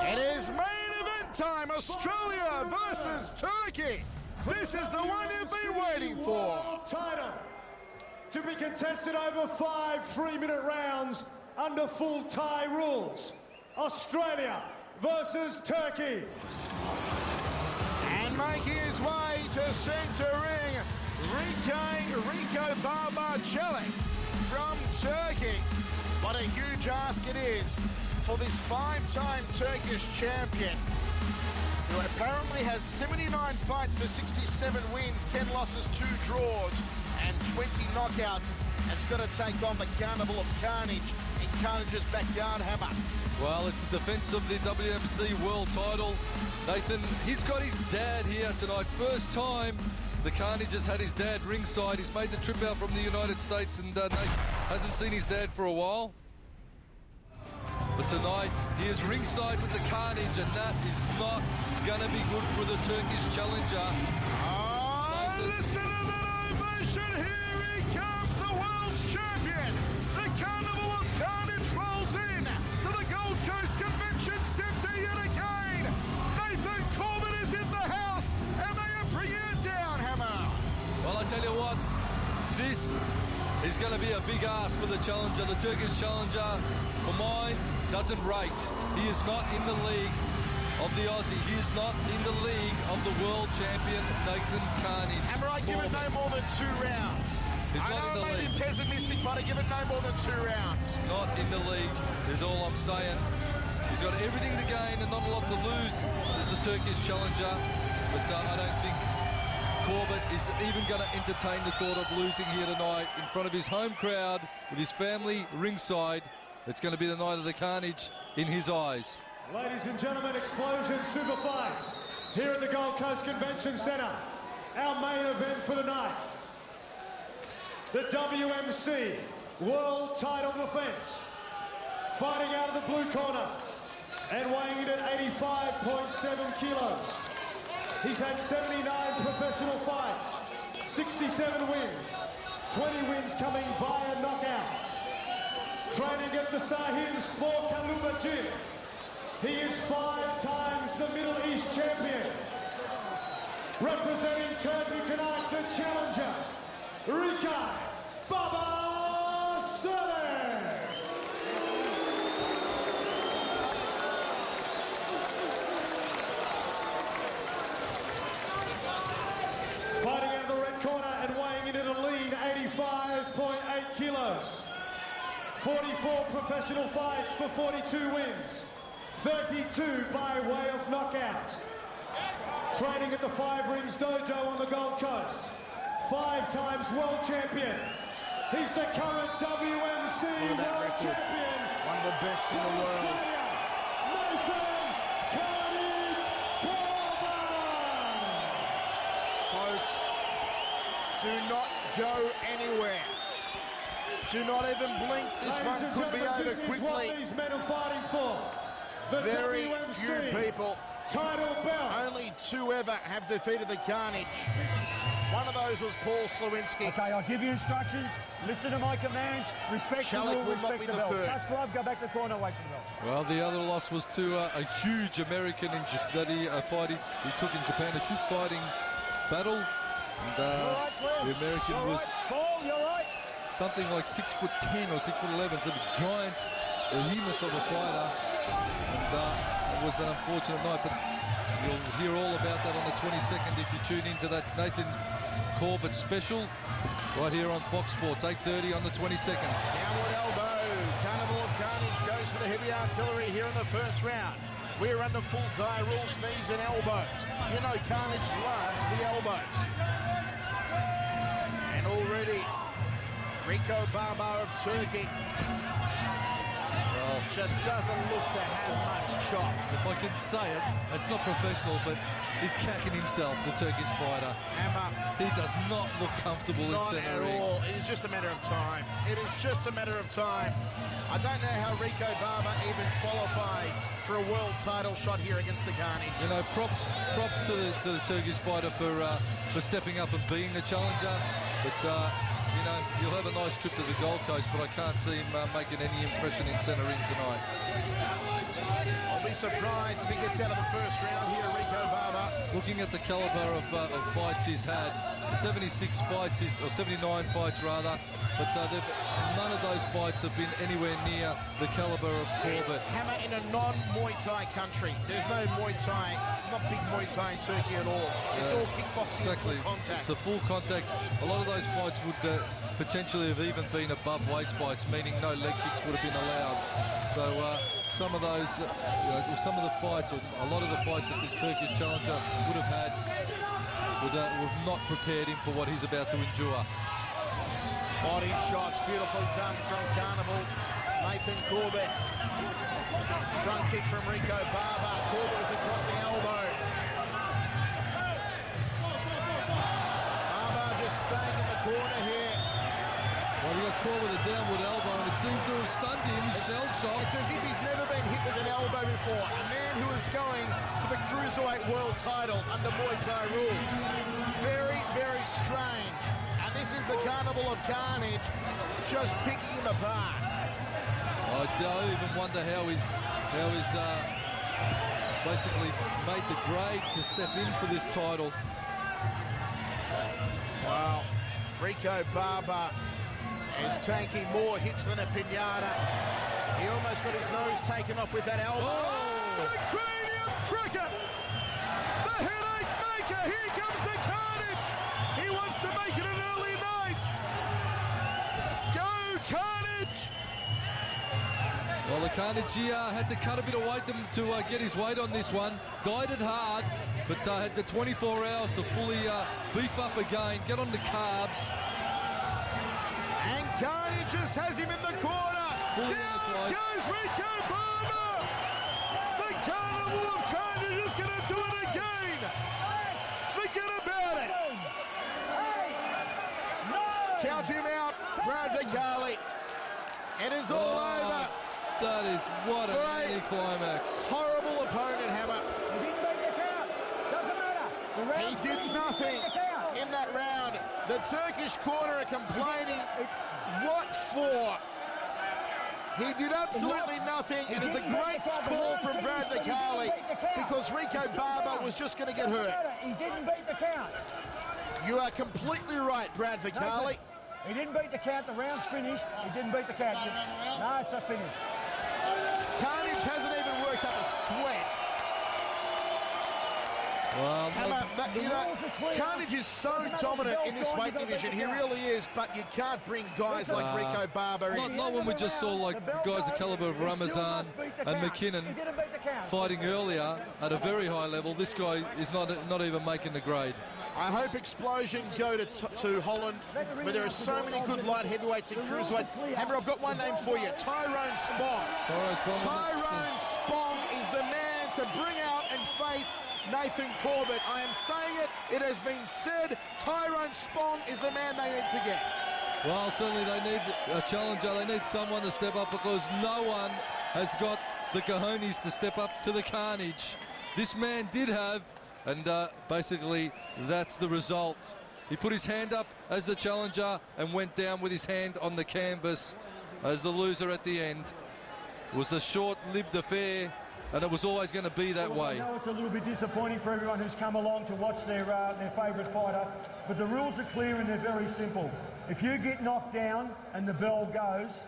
It is main event time, Australia versus Turkey. This is the one you've been waiting for. Title to be contested over 5 3-minute rounds under full Thai rules. Australia versus Turkey. And making his way to centre ring, Rico Barbaceli from Turkey. What a huge ask it is for this 5-time Turkish champion, who apparently has 79 fights for 67 wins, 10 losses, 2 draws, and 20 knockouts. Has got to take on the Carnival of Carnage in Carnage's backyard, Hammer. Well, it's the defence of the WMC World title. Nathan, he's got his dad here tonight. First time the Carnage has had his dad ringside. He's made the trip out from the United States and Nate hasn't seen his dad for a while. But tonight, he is ringside with the Carnage, and that is not going to be good for the Turkish challenger. Oh, listen to that ovation. Here he comes, the world's champion. The Carnival of Carnage rolls in to the Gold Coast Convention Centre yet again. Nathan Corbett is in the house, and they are bringing it down, Hammer. Well, I tell you what, this is going to be a big ask for the challenger. The Turkish challenger, for mine, doesn't rate. He is not in the league of the Aussie. He is not in the league of the world champion, Nathan Carnage. Hammer, I give it no more than 2 rounds. He's I not in know the it may league. be pessimistic, but I give it no more than 2 rounds. Not in the league is all I'm saying. He's got everything to gain and not a lot to lose as the Turkish challenger. But I don't think Corbett is even going to entertain the thought of losing here tonight in front of his home crowd with his family ringside. It's going to be the night of the Carnage in his eyes. Ladies and gentlemen, Explosion Super Fights here at the Gold Coast Convention Centre. Our main event for the night. The WMC World Title Defence. Fighting out of the blue corner and weighing in at 85.7 kilos. He's had 79 professional fights, 67 wins, 20 wins coming via knockout. Training at the Sahil Sport Kaluba Gym. He is 5 times the Middle East champion. Representing Turkey tonight, the challenger, Rico Barbaceli. Fighting out of the red corner and weighing in at a lean 85.8 kilos. 44 professional fights for 42 wins. 32 by way of knockout. Training at the Five Rings Dojo on the Gold Coast. 5 times world champion. He's the current WMC world champion. One of the best in the world. Australia, Nathan Carnage Corbett. Folks, do not go anywhere. Do not even blink. This Ladies one and could be gentlemen, over this is what quickly. these men are fighting for. The Very WMC few people, title belt. only 2 ever have defeated the Carnage. One of those was Paul Slawinski. Okay, I'll give you instructions. Listen to my command. Respect the Shalek rule, will not respect be the the belt. third. Touch glove, go back to the corner, wait for the belt. Well, the other loss was to a huge American that he took in Japan, a shoot fighting battle. And the American was Paul, you're right. something like 6'10" or 6'11", so a giant behemoth of a fighter. And it was an unfortunate night, but you'll hear all about that on the 22nd if you tune into that Nathan Corbett special right here on Fox Sports, 8:30 on the 22nd. Downward elbow. Carnival of Carnage goes for the heavy artillery here in the first round. We're under full Thai rules, knees and elbows. You know Carnage loves the elbows. And already, Rico Barba of Turkey just doesn't look to have much chop. If I can say it, it's not professional, but he's cacking himself, the Turkish fighter. Hammer. He does not look comfortable in Not centre at ring. all. It is just a matter of time. It is just a matter of time. I don't know how Rico Barba even qualifies for a world title shot here against the Carnage. You know, props to the Turkish fighter for stepping up and being the challenger. But you know, you'll have a nice trip to the Gold Coast, but I can't see him making any impression in centre ring tonight. I'll be be surprised if he gets out of the first round here, Rico Barber. Looking at the caliber of fights he's had, 76 fights, or 79 fights rather, but none of those fights have been anywhere near the caliber of Corbett. Hammer in a non-Muay Thai country. There's no Muay Thai, not big Muay Thai in Turkey at all. It's all kickboxing, exactly. full contact. It's a full contact. A lot of those fights would potentially have even been above waist fights, meaning no leg kicks would have been allowed. So some of those, some of the fights, or a lot of the fights that this Turkish challenger would have had, would not prepared him for what he's about to endure. Body shots, beautifully done from Carnival. Nathan Corbett. Front kick from Rico Barber. Corbett with the crossing elbow. Barber just staying in the corner here. Well, he got caught with a downward elbow, and it seemed to have stunned him, shell shock. It's as if he's never been hit with an elbow before. A man who is going for the Cruiserweight World title under Muay Thai rules. Very, very strange. And this is the Carnival of Carnage just picking him apart. I don't even wonder how he's basically made the grade to step in for this title. Wow. Rico Barber is taking more hits than a pinata. He almost got his nose taken off with that elbow. Oh! The cranium cricket! The headache maker! Here comes the Carnage! He wants to make it an early night! Go Carnage! Well, the Carnage had to cut a bit of weight to get his weight on this one. Dieted hard, but had the 24 hours to fully beef up again, get on the carbs. And Carnage just has him in the corner. Fully Down goes Rico Barber. The Carnival of Carnage is going to do it again. Forget about it. Count him out, Brad Vicali. It is all over. That is what For an anticlimax. Horrible opponent, Hammer. He didn't beat the count. Doesn't matter. The He round's did finished. nothing He beat the count. in that round. The Turkish corner are complaining. What for? He did absolutely nothing. It is a great call from Brad Vicali because Rico Barber was just going to get hurt. He didn't beat the count. You are completely right, Brad Vicali. He didn't beat the count. The round's finished. He didn't beat the count. No, it's not finished. Carnage hasn't even worked up a sweat. Well, Hammer, Carnage is so dominant in this weight division. He really is, but you can't bring guys like Rico Barber in. not when we just saw like guys the caliber of Ramazan and McKinnon fighting earlier at a very high level. This guy is not even making the grade. I hope Explosion go to Holland, where there are so many good light heavyweights and cruiserweights. Hammer, I've got one name for you, Tyrone Spong. Tyrone Spong is the man to bring out and face Nathan Corbett. I am saying it, it has been said, Tyrone Spong is the man they need to get. Well, certainly they need a challenger. They need someone to step up because no one has got the cojones to step up to the Carnage. This man did have, and basically that's the result. He put his hand up as the challenger and went down with his hand on the canvas as the loser at the end. It was a short-lived affair, and it was always going to be that way. I know it's a little bit disappointing for everyone who's come along to watch their favourite fighter, but the rules are clear and they're very simple. If you get knocked down and the bell goes,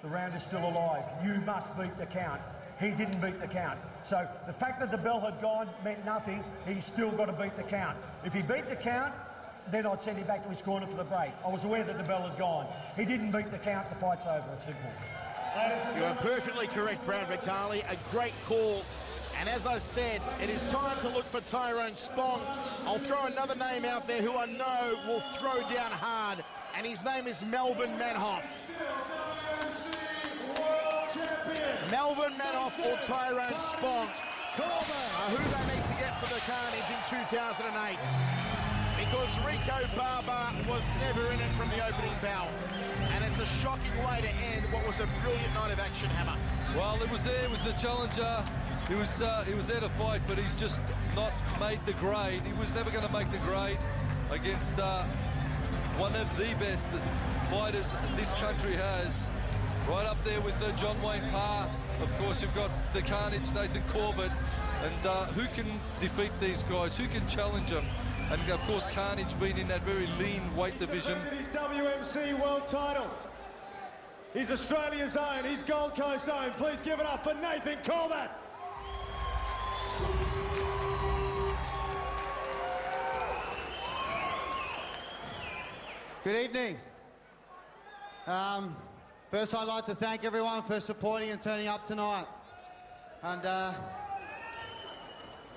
the round is still alive. You must beat the count. He didn't beat the count. So the fact that the bell had gone meant nothing. He's still got to beat the count. If he beat the count, then I'd send him back to his corner for the break. I was aware that the bell had gone. He didn't beat the count. The fight's over. It's simple. You are perfectly correct, Brad Vicali. A great call. And as I said, it is time to look for Tyrone Spong. I'll throw another name out there who I know will throw down hard, and his name is Melvin Manhoff. Melvin Manhoff or Tyrone Spong are who they need to get for the Carnage in 2008. Because Rico Barber was never in it from the opening bell. And it's a shocking way to end what was a brilliant night of action, Hammer. Well, it was the challenger. He was there to fight, but he's just not made the grade. He was never going to make the grade against one of the best fighters this country has. Right up there with John Wayne Parr Of course, you've got the Carnage, Nathan Corbett, and who can defeat these guys? Who can challenge them? And of course, Carnage being in that very lean weight division. He's WMC world title. He's Australia's own. He's Gold Coast's own. Please give it up for Nathan Corbett. Good evening. First, I'd like to thank everyone for supporting and turning up tonight. And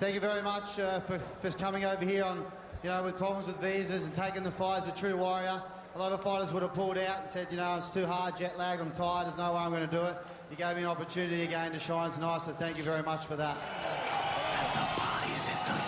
thank you very much for coming over here on, with problems with visas and taking the fight as a true warrior. A lot of fighters would have pulled out and said, it's too hard, jet lag, I'm tired, there's no way I'm going to do it. You gave me an opportunity again to shine tonight, so thank you very much for that.